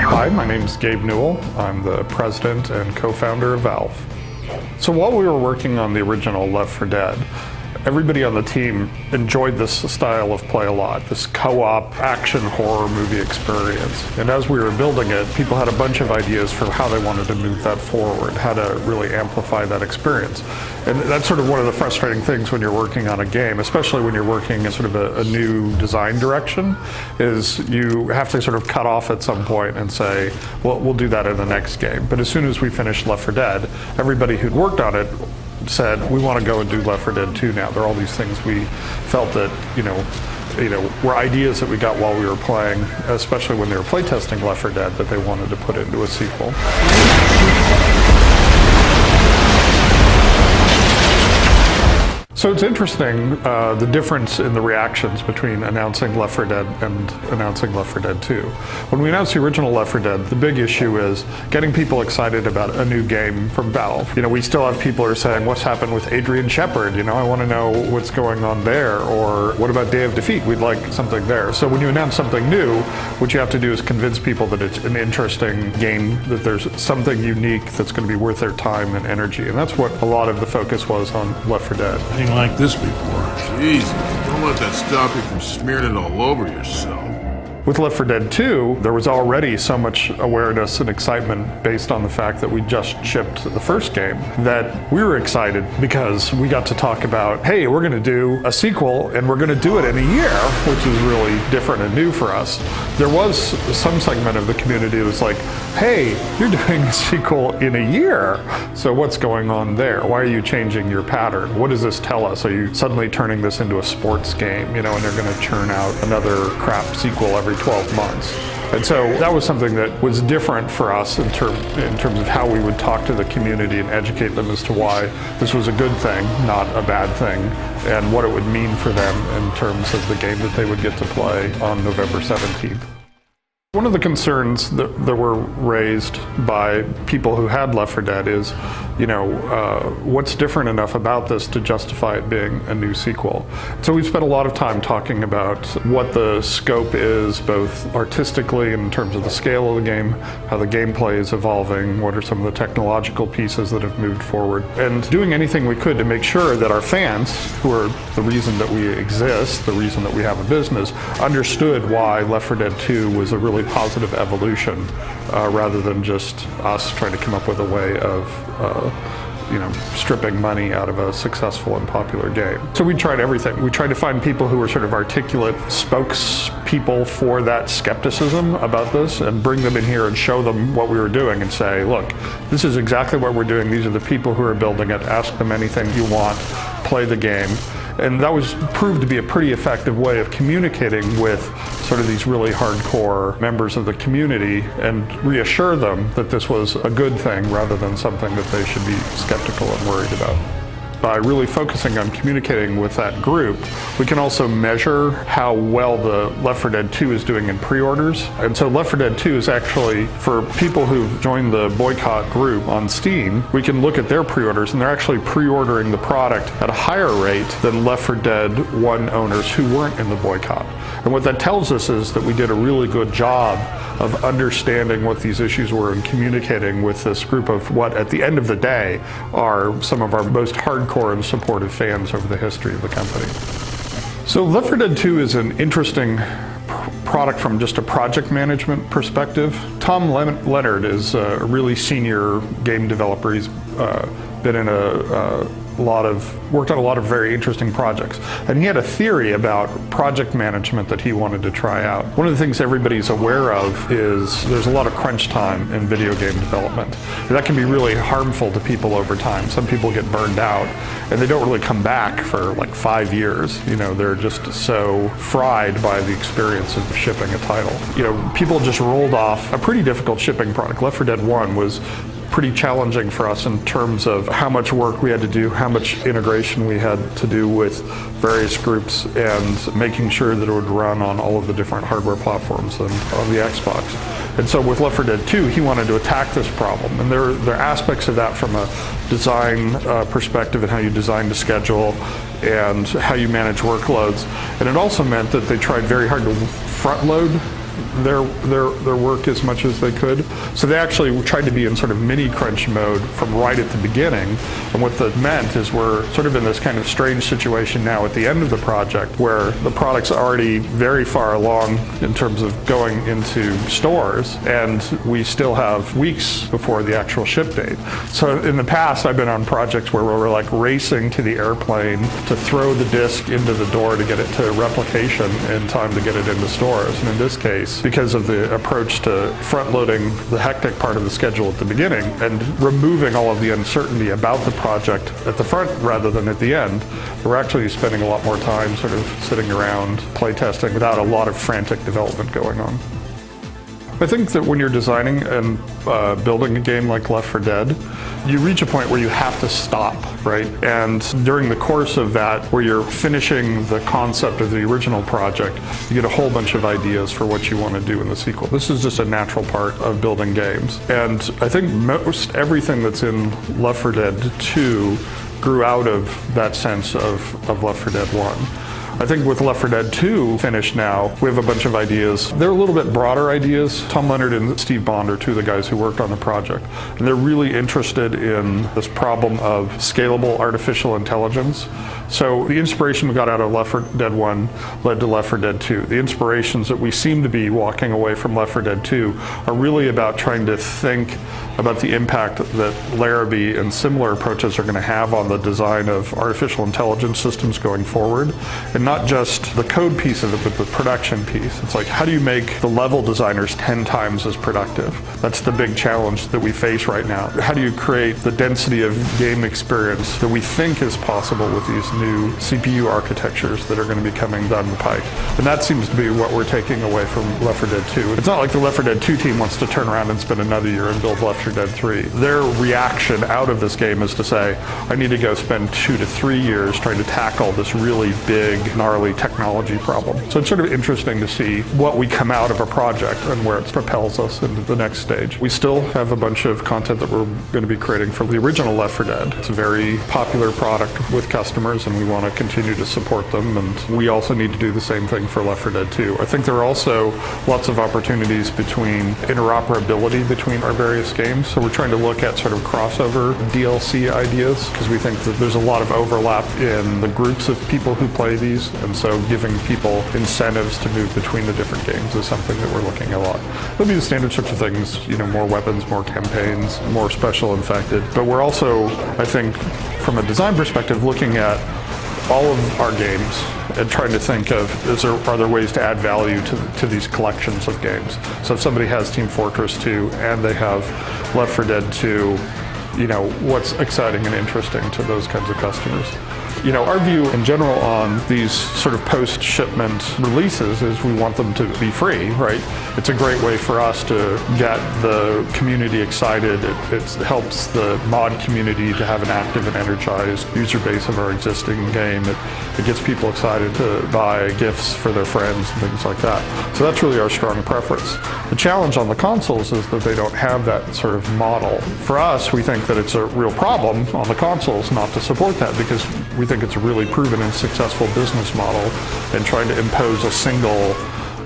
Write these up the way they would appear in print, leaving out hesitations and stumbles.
Hi, my name is Gabe Newell. I'm the president and co-founder of Valve. So while we were working on the original Left 4 Dead, everybody on the team enjoyed this style of play a lot, this co-op action horror movie experience. And as we were building it, people had a bunch of ideas for how they wanted to move that forward, how to really amplify that experience. And that's sort of one of the frustrating things when you're working on a game, especially when you're working in sort of a new design direction, is you have to sort of cut off at some point and say, well, we'll do that in the next game. But as soon as we finished Left 4 Dead, everybody who'd worked on it said, we want to go and do Left 4 Dead 2 now. There are all these things we felt that, were ideas that we got while we were playing, especially when they were playtesting Left 4 Dead, that they wanted to put into a sequel. So it's interesting, the difference in the reactions between announcing Left 4 Dead and announcing Left 4 Dead 2. When we announced the original Left 4 Dead, the big issue is getting people excited about a new game from Valve. We still have people who are saying, what's happened with Adrian Shepard? I want to know what's going on there. Or what about Day of Defeat? We'd like something there. So when you announce something new, what you have to do is convince people that it's an interesting game, that there's something unique that's going to be worth their time and energy. And that's what a lot of the focus was on Left 4 Dead. Like this before. Jesus, don't let that stop you from smearing it all over yourself. With Left 4 Dead 2, there was already so much awareness and excitement based on the fact that we just shipped the first game that we were excited because we got to talk about, hey, we're going to do a sequel and we're going to do it in a year, which is really different and new for us. There was some segment of the community that was like, hey, you're doing a sequel in a year, so what's going on there? Why are you changing your pattern? What does this tell us? Are you suddenly turning this into a sports game, and they're going to churn out another crap sequel every 12 months. And so that was something that was different for us in terms of how we would talk to the community and educate them as to why this was a good thing, not a bad thing, and what it would mean for them in terms of the game that they would get to play on November 17th. One of the concerns that were raised by people who had Left 4 Dead is, what's different enough about this to justify it being a new sequel? So we spent a lot of time talking about what the scope is, both artistically in terms of the scale of the game, how the gameplay is evolving, what are some of the technological pieces that have moved forward, and doing anything we could to make sure that our fans, who are the reason that we exist, the reason that we have a business, understood why Left 4 Dead 2 was a really positive evolution, rather than just us trying to come up with a way of stripping money out of a successful and popular game. So we tried everything. We tried to find people who were sort of articulate spokespeople for that skepticism about this and bring them in here and show them what we were doing and say, look, this is exactly what we're doing. These are the people who are building it. Ask them anything you want. Play the game. And that was proved to be a pretty effective way of communicating with sort of these really hardcore members of the community and reassure them that this was a good thing rather than something that they should be skeptical and worried about. By really focusing on communicating with that group, we can also measure how well the Left 4 Dead 2 is doing in pre-orders. And so Left 4 Dead 2 is actually, for people who've joined the boycott group on Steam, we can look at their pre-orders, and they're actually pre-ordering the product at a higher rate than Left 4 Dead 1 owners who weren't in the boycott. And what that tells us is that we did a really good job of understanding what these issues were and communicating with this group of what, at the end of the day, are some of our most hardcore and supportive fans over the history of the company. So Left 4 Dead 2 is an interesting product from just a project management perspective. Tom Leonard is a really senior game developer. He's been in worked on a lot of very interesting projects. And he had a theory about project management that he wanted to try out. One of the things everybody's aware of is there's a lot of crunch time in video game development. And that can be really harmful to people over time. Some people get burned out and they don't really come back for like 5 years. They're just so fried by the experience of shipping a title. People just rolled off a pretty difficult shipping product. Left 4 Dead 1 was pretty challenging for us in terms of how much work we had to do, how much integration we had to do with various groups, and making sure that it would run on all of the different hardware platforms and on the Xbox. And so with Left 4 Dead 2, he wanted to attack this problem. And there are aspects of that from a design perspective and how you design the schedule and how you manage workloads. And it also meant that they tried very hard to front load their work as much as they could. So they actually tried to be in sort of mini crunch mode from right at the beginning. And what that meant is we're sort of in this kind of strange situation now at the end of the project where the product's already very far along in terms of going into stores, and we still have weeks before the actual ship date. So in the past, I've been on projects where we're like racing to the airplane to throw the disc into the door to get it to replication in time to get it into stores. And in this case, because of the approach to front-loading the hectic part of the schedule at the beginning and removing all of the uncertainty about the project at the front rather than at the end, we're actually spending a lot more time sort of sitting around playtesting without a lot of frantic development going on. I think that when you're designing and building a game like Left 4 Dead, you reach a point where you have to stop, right? And during the course of that, where you're finishing the concept of the original project, you get a whole bunch of ideas for what you want to do in the sequel. This is just a natural part of building games. And I think most everything that's in Left 4 Dead 2 grew out of that sense of Left 4 Dead 1. I think with Left 4 Dead 2 finished now, we have a bunch of ideas. They're a little bit broader ideas. Tom Leonard and Steve Bond are two of the guys who worked on the project. And they're really interested in this problem of scalable artificial intelligence. So the inspiration we got out of Left 4 Dead 1 led to Left 4 Dead 2. The inspirations that we seem to be walking away from Left 4 Dead 2 are really about trying to think about the impact that Larrabee and similar approaches are going to have on the design of artificial intelligence systems going forward. And not just the code piece of it, but the production piece. It's like, how do you make the level designers 10 times as productive? That's the big challenge that we face right now. How do you create the density of game experience that we think is possible with these new CPU architectures that are going to be coming down the pike? And that seems to be what we're taking away from Left 4 Dead 2. It's not like the Left 4 Dead 2 team wants to turn around and spend another year and build Left 4 Dead 3. Their reaction out of this game is to say, I need to go spend 2 to 3 years trying to tackle this really big, gnarly technology problem. So it's sort of interesting to see what we come out of a project and where it propels us into the next stage. We still have a bunch of content that we're going to be creating for the original Left 4 Dead. It's a very popular product with customers, and we want to continue to support them, and we also need to do the same thing for Left 4 Dead 2. I think there are also lots of opportunities between interoperability between our various games, so we're trying to look at sort of crossover DLC ideas, because we think that there's a lot of overlap in the groups of people who play these, and so giving people incentives to move between the different games is something that we're looking at a lot. There'll be the standard sorts of things, more weapons, more campaigns, more special infected, but we're also, I think, from a design perspective, looking at all of our games and trying to think of, are there ways to add value to these collections of games? So if somebody has Team Fortress 2 and they have Left 4 Dead 2, what's exciting and interesting to those kinds of customers? Our view in general on these sort of post-shipment releases is we want them to be free, right? It's a great way for us to get the community excited. It helps the mod community to have an active and energized user base of our existing game. It gets people excited to buy gifts for their friends and things like that. So that's really our strong preference. The challenge on the consoles is that they don't have that sort of model. For us, we think that it's a real problem on the consoles not to support that, because we think it's a really proven and successful business model, and trying to impose a single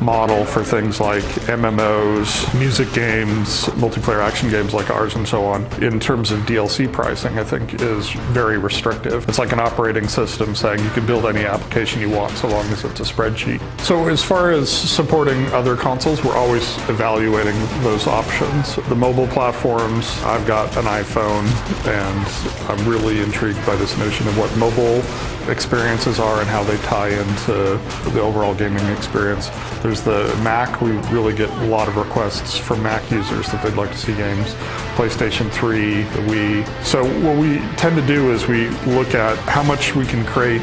model for things like MMOs, music games, multiplayer action games like ours and so on, in terms of DLC pricing, I think is very restrictive. It's like an operating system saying you can build any application you want so long as it's a spreadsheet. So as far as supporting other consoles, we're always evaluating those options. The mobile platforms, I've got an iPhone, and I'm really intrigued by this notion of what mobile experiences are and how they tie into the overall gaming experience. There's the Mac. We really get a lot of requests from Mac users that they'd like to see games. PlayStation 3, the Wii. So what we tend to do is we look at how much we can create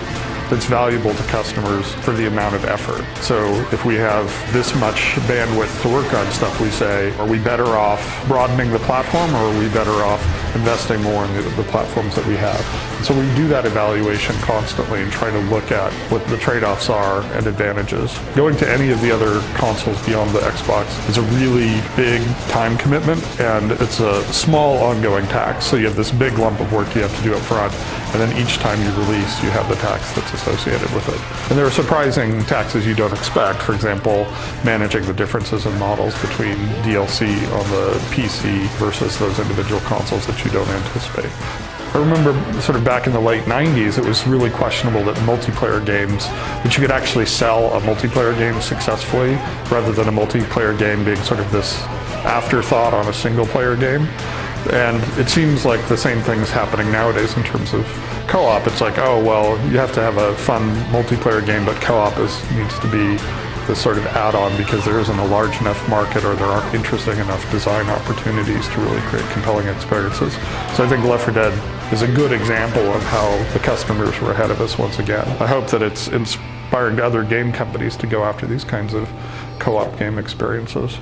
that's valuable to customers for the amount of effort. So if we have this much bandwidth to work on stuff, we say, are we better off broadening the platform, or are we better off investing more in the platforms that we have? So we do that evaluation constantly and try to look at what the trade-offs are and advantages. Going to any of the other consoles beyond the Xbox is a really big time commitment, and it's a small ongoing tax. So you have this big lump of work you have to do up front, and then each time you release, you have the tax that's associated with it. And there are surprising taxes you don't expect. For example, managing the differences in models between DLC on the PC versus those individual consoles that you don't anticipate. I remember sort of back in the late 90s, it was really questionable that multiplayer games, that you could actually sell a multiplayer game successfully rather than a multiplayer game being sort of this afterthought on a single player game. And it seems like the same thing's happening nowadays in terms of co-op. It's like, oh, well, you have to have a fun multiplayer game, but co-op needs to be this sort of add-on because there isn't a large enough market or there aren't interesting enough design opportunities to really create compelling experiences. So I think Left 4 Dead is a good example of how the customers were ahead of us once again. I hope that it's inspiring to other game companies to go after these kinds of co-op game experiences.